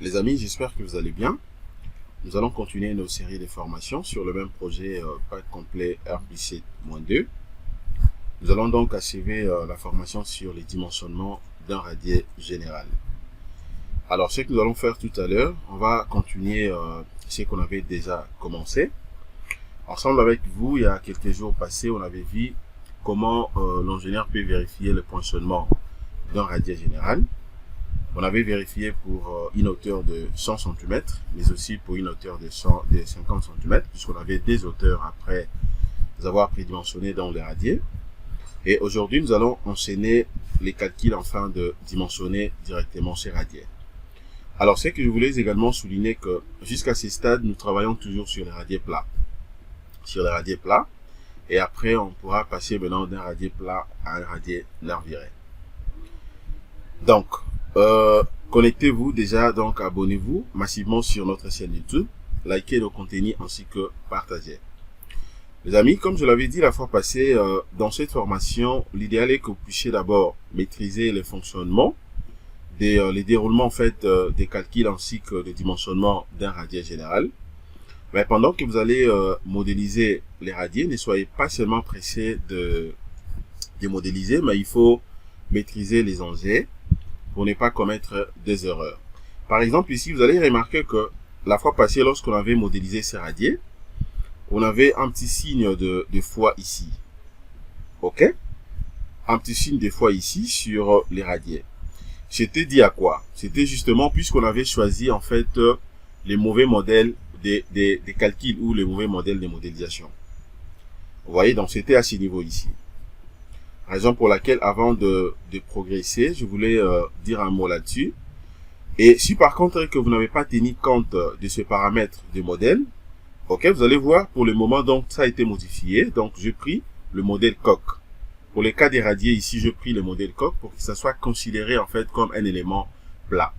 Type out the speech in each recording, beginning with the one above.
Les amis, j'espère que vous allez bien. Nous allons continuer nos séries de formations sur le même projet Pack complet RPC-2. Nous allons donc achever la formation sur les dimensionnements d'un radier général. Alors, ce que nous allons faire tout à l'heure, on va continuer ce qu'on avait déjà commencé. Ensemble avec vous, il y a quelques jours passés, on avait vu comment l'ingénieur peut vérifier le poinçonnement d'un radier général. On avait vérifié pour une hauteur de 100 cm, mais aussi pour une hauteur de 50 cm, puisqu'on avait des hauteurs après avoir prédimensionné dans les radiers. Et aujourd'hui, nous allons enchaîner les calculs afin de dimensionner directement ces radiers. Alors, c'est que je voulais également souligner que jusqu'à ce stade, nous travaillons toujours sur les radiers plats. Sur les radiers plats. Et après, on pourra passer maintenant d'un radier plat à un radier nerviré. Donc, connectez-vous déjà, donc abonnez-vous massivement sur notre chaîne YouTube, likez le contenu ainsi que partagez. Les amis, comme je l'avais dit la fois passée, dans cette formation, l'idéal est que vous puissiez d'abord maîtriser le fonctionnement, les déroulements en fait des calculs ainsi que le dimensionnement d'un radier général. Mais pendant que vous allez modéliser les radiers, ne soyez pas seulement pressé de modéliser, mais il faut maîtriser les enjeux pour ne pas commettre des erreurs. Par exemple, ici, vous allez remarquer que la fois passée, lorsqu'on avait modélisé ces radiers, on avait un petit signe de fois ici. OK? Un petit signe de fois ici sur les radiers. C'était dit à quoi? C'était justement puisqu'on avait choisi en fait les mauvais modèles des calculs ou les mauvais modèles de modélisation. Vous voyez, donc c'était à ce niveau ici. Raison pour laquelle, avant de progresser, je voulais dire un mot là-dessus. Et si par contre que vous n'avez pas tenu compte de ce paramètre de modèle, ok, vous allez voir pour le moment, donc ça a été modifié. Donc j'ai pris le modèle coq. Pour les cas des radiers ici, je pris le modèle coq pour que ça soit considéré en fait comme un élément plat.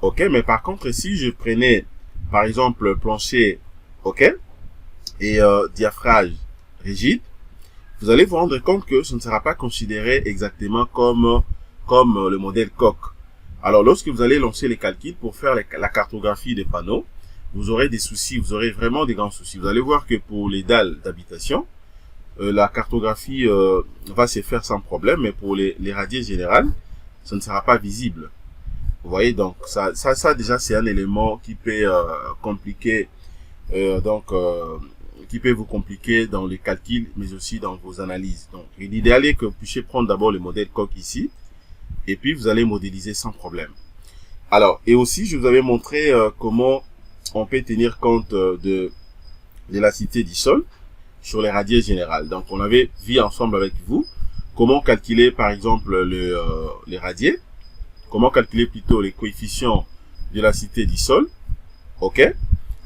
Ok, mais par contre, si je prenais par exemple plancher, ok, et diaphragme rigide, vous allez vous rendre compte que ce ne sera pas considéré exactement comme le modèle coq. Alors, lorsque vous allez lancer les calculs pour faire la cartographie des panneaux, vous aurez des soucis, vous aurez vraiment des grands soucis. Vous allez voir que pour les dalles d'habitation, la cartographie va se faire sans problème, mais pour les radiers générales, ce ne sera pas visible. Vous voyez, donc ça déjà c'est un élément qui peut compliquer qui peut vous compliquer dans les calculs, mais aussi dans vos analyses. Donc, l'idéal est que vous puissiez prendre d'abord le modèle coq ici, et puis vous allez modéliser sans problème. Alors, et aussi, je vous avais montré comment on peut tenir compte de l'élasticité du sol sur les radiers générales. Donc, on avait vu ensemble avec vous comment calculer, par exemple, les radiers, comment calculer plutôt les coefficients d'élasticité du sol, ok?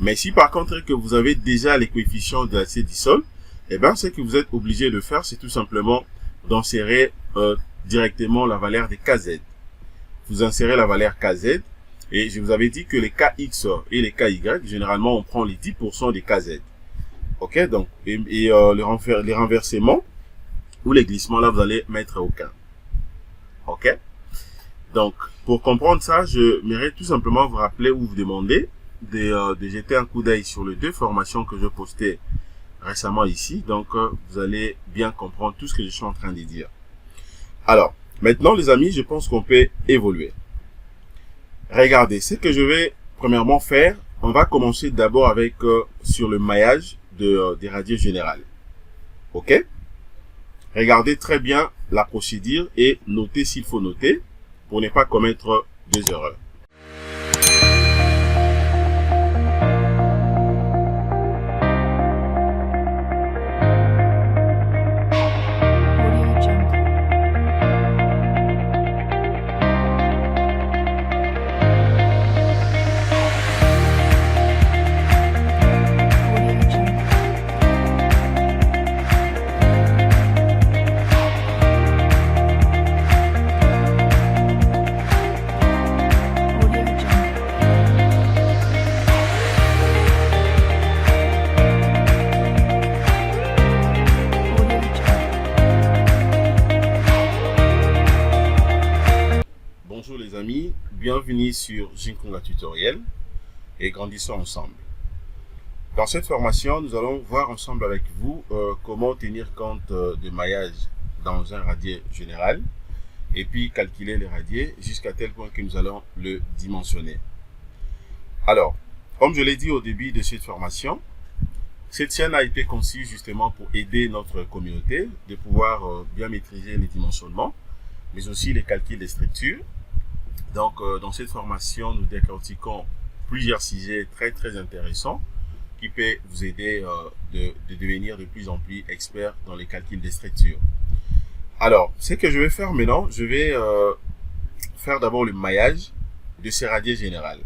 Mais si par contre que vous avez déjà les coefficients de l'élasticité du sol, eh bien, ce que vous êtes obligé de faire, c'est tout simplement d'insérer directement la valeur de Kz. Vous insérez la valeur Kz, et je vous avais dit que les Kx et les Ky, généralement, on prend les 10% des Kz. Ok, donc, les renversements ou les glissements, là, vous allez mettre aucun. Ok? Donc, pour comprendre ça, je m'irai tout simplement vous rappeler ou vous demander de jeter un coup d'œil sur les deux formations que je postais récemment ici. Donc, vous allez bien comprendre tout ce que je suis en train de dire. Alors, maintenant, les amis, je pense qu'on peut évoluer. Regardez, ce que je vais premièrement faire, on va commencer d'abord avec sur le maillage des radiers générales. OK? Regardez très bien la procédure et notez s'il faut noter pour ne pas commettre des erreurs. bienvenue sur Jinkonga Tutoriel et grandissons ensemble. Dans cette formation, nous allons voir ensemble avec vous comment tenir compte de maillage dans un radier général et puis calculer les radiers jusqu'à tel point que nous allons le dimensionner. Alors, comme je l'ai dit au début de cette formation, cette chaîne a été conçue justement pour aider notre communauté de pouvoir bien maîtriser les dimensionnements, mais aussi les calculs des structures. Donc, dans cette formation, nous décortiquons plusieurs sujets très intéressants qui peuvent vous aider de devenir de plus en plus expert dans les calculs des structures. Alors, ce que je vais faire maintenant, je vais faire d'abord le maillage de ces radiers générales.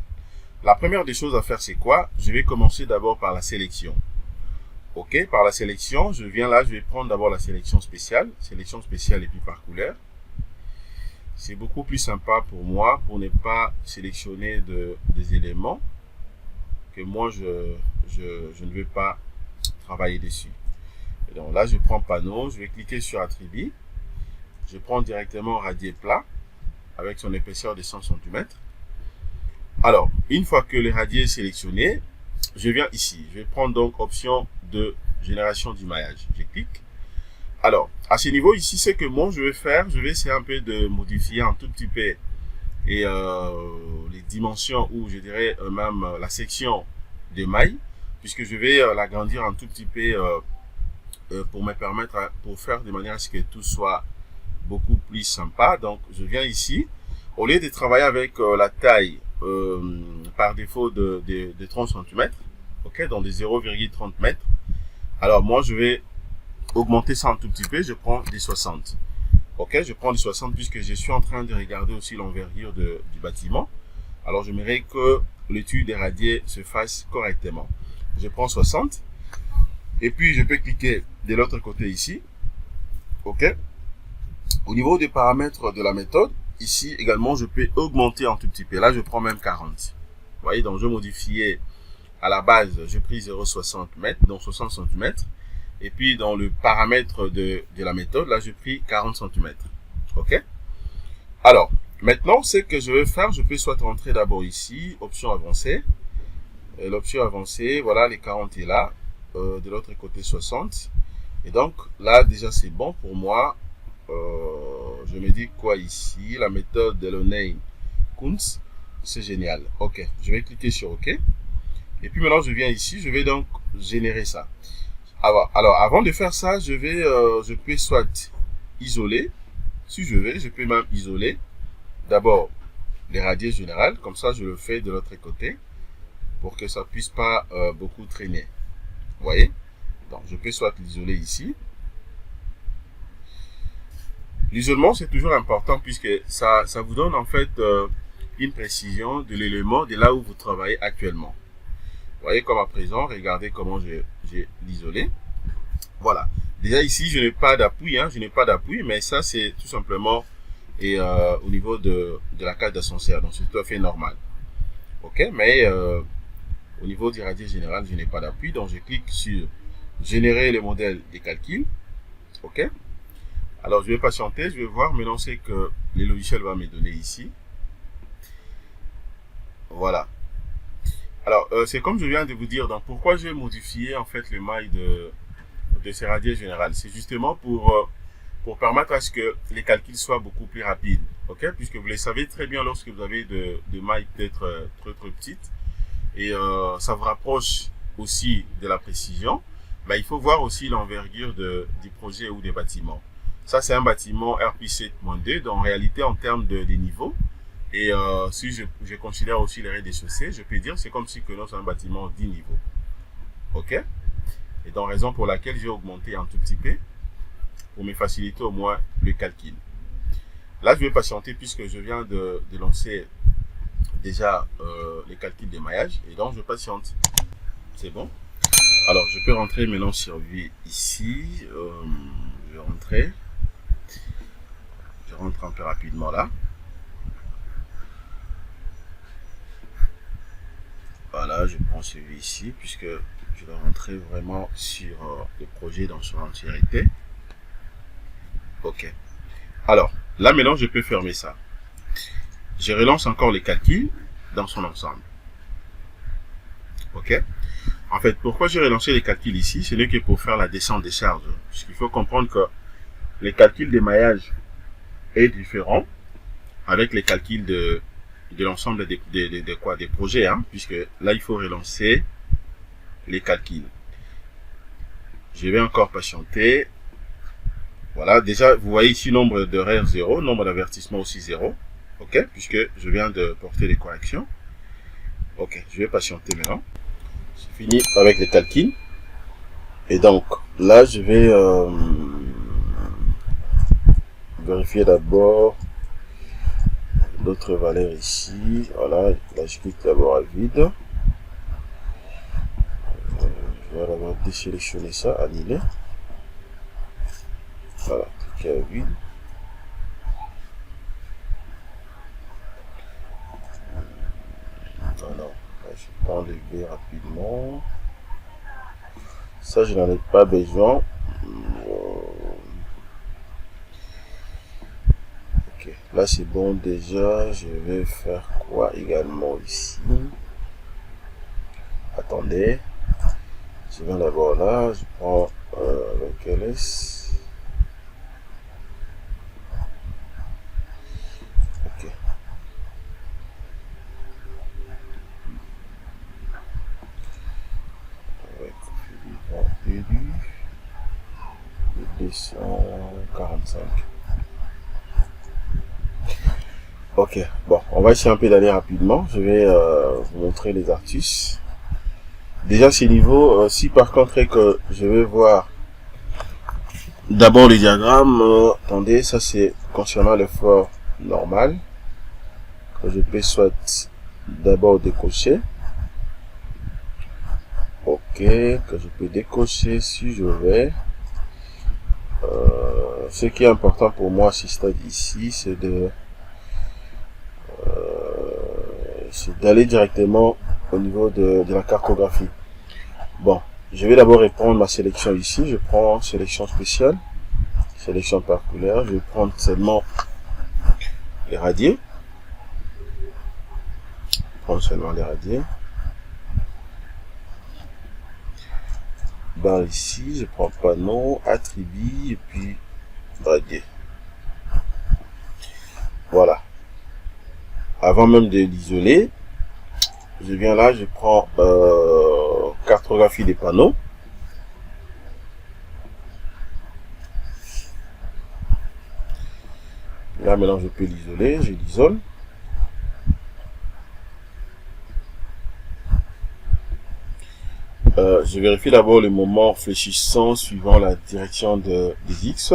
La première des choses à faire, c'est quoi? Je vais commencer d'abord par la sélection. Ok, par la sélection, je viens là, je vais prendre d'abord la sélection spéciale et puis par couleur. C'est beaucoup plus sympa pour moi pour ne pas sélectionner des éléments que moi je ne veux pas travailler dessus. Et donc là, je prends panneau, je vais cliquer sur attribut. Je prends directement radier plat avec son épaisseur de 100 cm. Alors, une fois que le radier est sélectionné, je viens ici. Je vais prendre donc option de génération du maillage. Je clique. Alors, à ce niveau ici, ce que moi je vais faire, je vais essayer un peu de modifier un tout petit peu et les dimensions ou je dirais même la section de maille, puisque je vais l'agrandir un tout petit peu pour me permettre, pour faire de manière à ce que tout soit beaucoup plus sympa. Donc, je viens ici. Au lieu de travailler avec la taille par défaut de 30 cm, ok, donc de 0,30 m, alors moi je vais augmenter ça un tout petit peu, je prends des 60. Ok, je prends des 60 puisque je suis en train de regarder aussi l'envergure du bâtiment. Alors j'aimerais que l'étude des radiers se fasse correctement. Je prends 60 et puis je peux cliquer de l'autre côté ici. Ok. Au niveau des paramètres de la méthode, ici également je peux augmenter un tout petit peu. Là je prends même 40. Vous voyez, donc je vais modifier. À la base, j'ai pris 0,60 m, donc 60 cm. Et puis, dans le paramètre de la méthode, là, j'ai pris 40 cm. OK? Alors, maintenant, ce que je vais faire, je peux soit rentrer d'abord ici, option avancée. L'option avancée, voilà, les 40 est là. De l'autre côté, 60. Et donc, là, déjà, c'est bon pour moi. Je me dis quoi ici? La méthode de Delaunay-Kunz, c'est génial. OK, je vais cliquer sur OK. Et puis maintenant, je viens ici, je vais donc générer ça. Alors avant de faire ça, je peux soit isoler, si je veux, je peux même isoler d'abord les radiers générales, comme ça je le fais de l'autre côté, pour que ça puisse pas beaucoup traîner. Vous voyez? Donc je peux soit l'isoler ici. L'isolement, c'est toujours important puisque ça vous donne en fait une précision de l'élément de là où vous travaillez actuellement. Vous voyez comme à présent, regardez comment j'ai l'isolé. Voilà. Déjà ici, je n'ai pas d'appui, mais ça c'est tout simplement au niveau de la cage d'ascenseur. Donc c'est tout à fait normal. Ok, mais au niveau du radier général, je n'ai pas d'appui. Donc je clique sur générer le modèle des calculs. Ok. Alors je vais patienter, je vais voir maintenant ce que le logiciel va me donner ici. Voilà. Alors, c'est comme je viens de vous dire, donc pourquoi j'ai modifié en fait le maille de ces radiers générales. C'est justement pour permettre à ce que les calculs soient beaucoup plus rapides. Ok, puisque vous le savez très bien lorsque vous avez de mailles peut-être très petites et ça vous rapproche aussi de la précision, il faut voir aussi l'envergure du projet ou des bâtiments. Ça, c'est un bâtiment RP7-2, donc en réalité, en termes de niveaux, et si je considère aussi les rez-de-chaussée, je peux dire c'est comme si que nous sommes un bâtiment 10 niveaux. Ok? Et donc, raison pour laquelle j'ai augmenté un tout petit peu pour me faciliter au moins le calcul. Là, je vais patienter puisque je viens de lancer déjà les calculs des maillages. Et donc, je patiente. C'est bon? Alors, je peux rentrer maintenant sur V ici. Je vais rentrer. Je rentre un peu rapidement là. Voilà, je prends celui ici puisque je vais rentrer vraiment sur le projet dans son entièreté. Ok. Alors, là maintenant, je peux fermer ça. je relance encore les calculs dans son ensemble. Ok. En fait, pourquoi j'ai relancé les calculs ici? Ce n'est que pour faire la descente des charges. Puisqu'il faut comprendre que les calculs d'émaillage est différent avec les calculs de l'ensemble des projets, hein, puisque là, il faut relancer les calculs. Je vais encore patienter. Voilà, déjà, vous voyez ici nombre d'horaires 0, nombre d'avertissements aussi 0. Ok, puisque je viens de porter les corrections. Ok, je vais patienter maintenant. C'est fini avec les calculs. Et donc, là, je vais vérifier d'abord d'autres valeurs ici. Voilà, là, je clique d'abord à vide. Je vais d'abord désélectionner ça, annuler. Voilà, cliquer à vide. Non, je peux enlever rapidement. Ça, je n'en ai pas besoin. Ok, là c'est bon déjà. Je vais faire quoi également ici? Attendez. Je viens d'abord là. Je prends le LS. Ok. Avec élu. 245. Ok, bon, on va essayer un peu d'aller rapidement. Je vais vous montrer les astuces. Déjà, ces niveaux, si par contre que je vais voir d'abord les diagrammes, attendez, ça c'est concernant l'effort normal, que je peux soit d'abord décocher. Ok, que je peux décocher si je vais. Ce qui est important pour moi à ce stade ici, c'est d'aller directement au niveau de la cartographie. Bon, je vais d'abord répondre ma sélection ici. Je prends sélection spéciale, sélection parculaire. Je vais prendre seulement les radiers. Prendre seulement les radiers. Barre ici, je prends panneau, attribut et puis radier. Voilà. Avant même de l'isoler, je viens là, je prends cartographie des panneaux. Là maintenant je peux l'isoler, je l'isole. Je vérifie d'abord le moment fléchissant suivant la direction des X.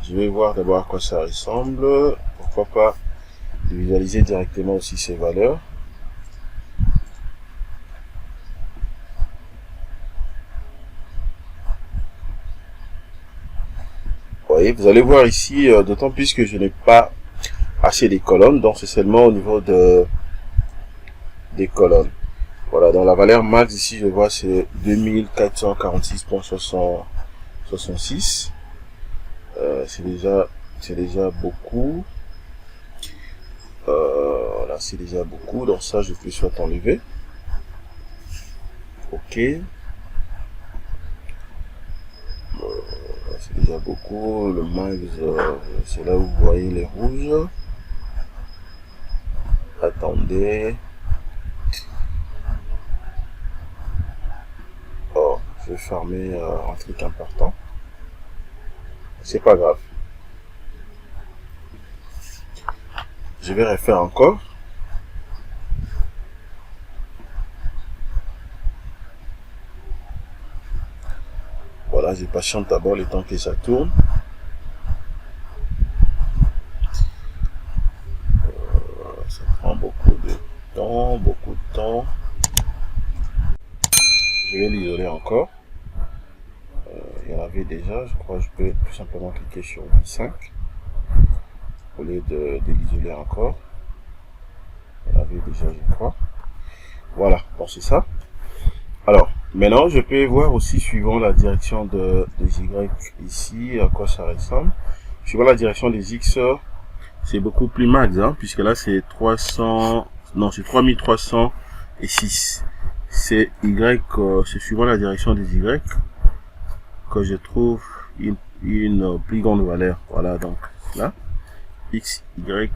Je vais voir d'abord à quoi ça ressemble. Pourquoi pas visualiser directement aussi ces valeurs. Vous voyez, vous allez voir ici, d'autant plus que je n'ai pas assez des colonnes, donc c'est seulement au niveau des colonnes. Voilà, dans la valeur max ici, je vois c'est 2446.66. C'est déjà beaucoup. Voilà, c'est déjà beaucoup. Donc ça, je peux soit enlever. Ok. C'est déjà beaucoup. Le max, c'est là où vous voyez les rouges. Attendez. Oh, je vais fermer un truc important. C'est pas grave. Je vais refaire encore. Voilà, je patiente d'abord le temps que ça tourne. Ça prend beaucoup de temps. Je vais l'isoler encore. Il y en avait déjà, je crois que je peux tout simplement cliquer sur V5 au lieu de l'isoler encore. Il y en avait déjà, je crois. Voilà, bon c'est ça. Alors, maintenant je peux voir aussi suivant la direction des Y ici, à quoi ça ressemble. Suivant la direction des X, c'est beaucoup plus max, hein, puisque là c'est 300, non c'est 3306. C'est Y, c'est suivant la direction des Y que je trouve une plus grande valeur. Voilà, donc là, X, Y,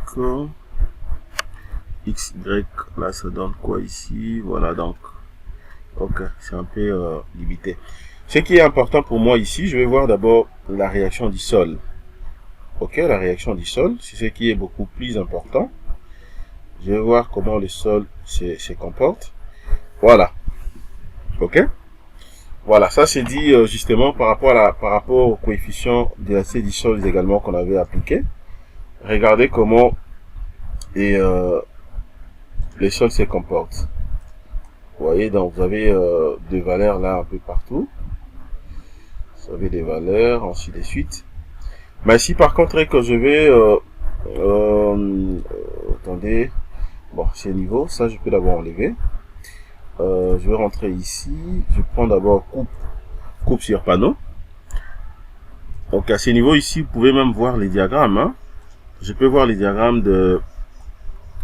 là ça donne quoi ici? Voilà, donc, ok, c'est un peu limité. Ce qui est important pour moi ici, je vais voir d'abord la réaction du sol. Ok, la réaction du sol, c'est ce qui est beaucoup plus important. Je vais voir comment le sol se comporte. Voilà. Ok. Voilà, ça c'est dit justement par rapport au coefficient d'acier du sol également qu'on avait appliqué. Regardez comment le sol se comporte. Vous voyez, donc vous avez des valeurs là un peu partout. Vous avez des valeurs, ainsi de suite. Mais si par contre que je vais attendez, bon c'est niveau, ça je peux d'abord enlever. Je vais rentrer ici, je prends d'abord coupe sur panneau. Donc à ce niveau ici, vous pouvez même voir les diagrammes, hein. Je peux voir les diagrammes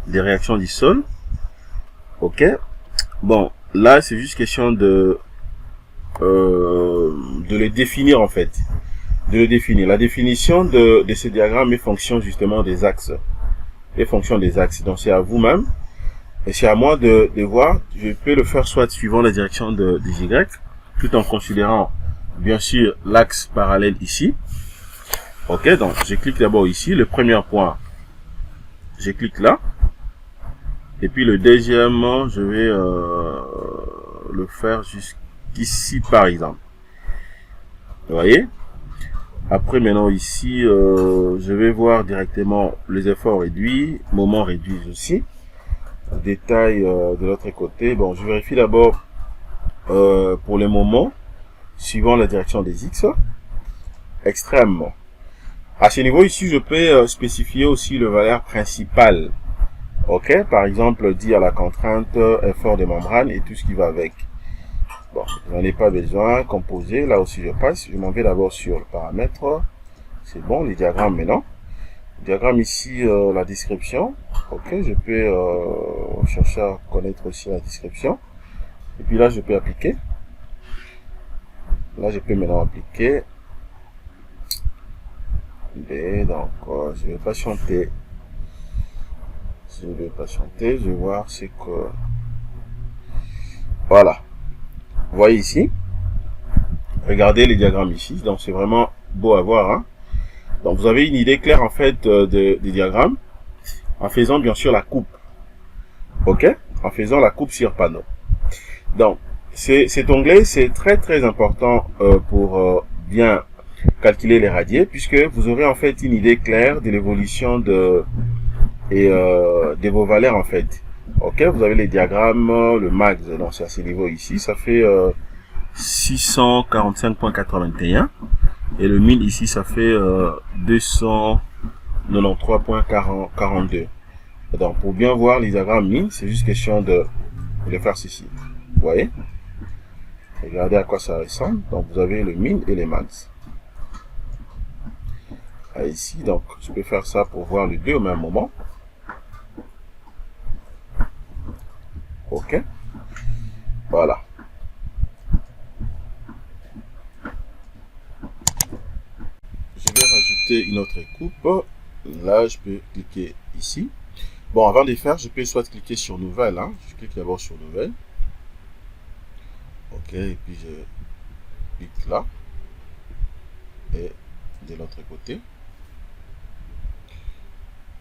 des réactions du sol. Ok. Bon, là c'est juste question de les définir en fait. De le définir. La définition de ce diagramme est fonction justement des axes. Les fonctions des axes. Donc c'est à vous-même. Et c'est à moi de voir. Je peux le faire soit suivant la direction des Y, tout en considérant bien sûr l'axe parallèle ici. Ok, donc je clique d'abord ici. Le premier point, je clique là. Et puis le deuxième, je vais le faire jusqu'ici par exemple. Vous voyez? Après maintenant ici, je vais voir directement les efforts réduits, moments réduits aussi. Détail de l'autre côté. Bon, je vérifie d'abord pour les moments, suivant la direction des X, extrêmement. À ce niveau ici, je peux spécifier aussi le valeur principale. Ok, par exemple, dit à la contrainte effort des membranes et tout ce qui va avec. Bon, je n'en ai pas besoin. Composer, là aussi je passe. Je m'en vais d'abord sur le paramètre. C'est bon, les diagrammes maintenant. Le diagramme ici, la description. Ok, je peux chercher à connaître aussi la description. Et puis là, je peux appliquer. Là, je peux maintenant appliquer. Et donc, je vais patienter. Je vais voir ce que... Voilà. Vous voyez ici. Regardez les diagrammes ici. Donc, c'est vraiment beau à voir, hein. Donc, vous avez une idée claire, en fait, des diagrammes. En faisant, bien sûr, la coupe. Ok? En faisant la coupe sur panneau. Donc, cet onglet, c'est très, très important pour bien calculer les radiers, puisque vous aurez, en fait, une idée claire de l'évolution de vos valeurs, en fait. Ok? Vous avez les diagrammes, le max, donc c'est à ce niveau ici. Ça fait 645.81. Et le min ici, ça fait 293.42. Donc, pour bien voir les diagrammes min, c'est juste question de faire ceci. Vous voyez? Regardez à quoi ça ressemble. Donc, vous avez le min et les max. Ici, donc, je peux faire ça pour voir les deux au même moment. Ok? Voilà. Je vais rajouter une autre coupe. Là, je peux cliquer ici. Bon, avant de faire, je peux soit cliquer sur nouvelle, hein. Je clique d'abord sur nouvelle. Ok, et puis je clique là. Et de l'autre côté.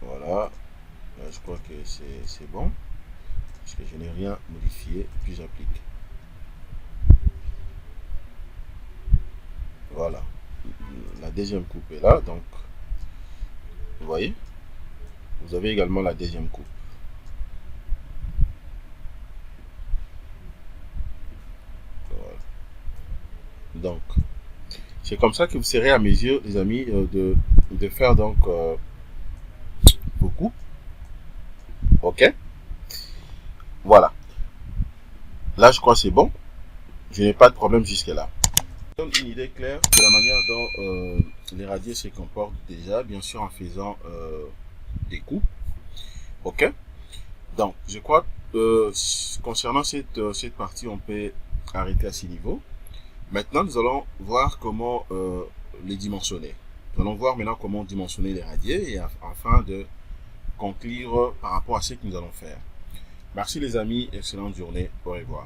Voilà. Là, je crois que c'est bon. Parce que je n'ai rien modifié. Puis j'applique. Voilà. La deuxième coupe est là. Donc, vous voyez, vous avez également la deuxième coupe. Voilà. Donc, c'est comme ça que vous serez à mesure, les amis, de faire donc vos coupes. Ok. Voilà. Là, je crois que c'est bon. Je n'ai pas de problème jusque-là. Je donne une idée claire de la manière dont les radiers se comportent déjà, bien sûr en faisant découpe. Ok. Donc, je crois concernant cette partie, on peut arrêter à ce niveau. Maintenant, nous allons voir comment les dimensionner. Nous allons voir maintenant comment dimensionner les radiers et afin de conclure par rapport à ce que nous allons faire. Merci les amis, excellente journée, au revoir.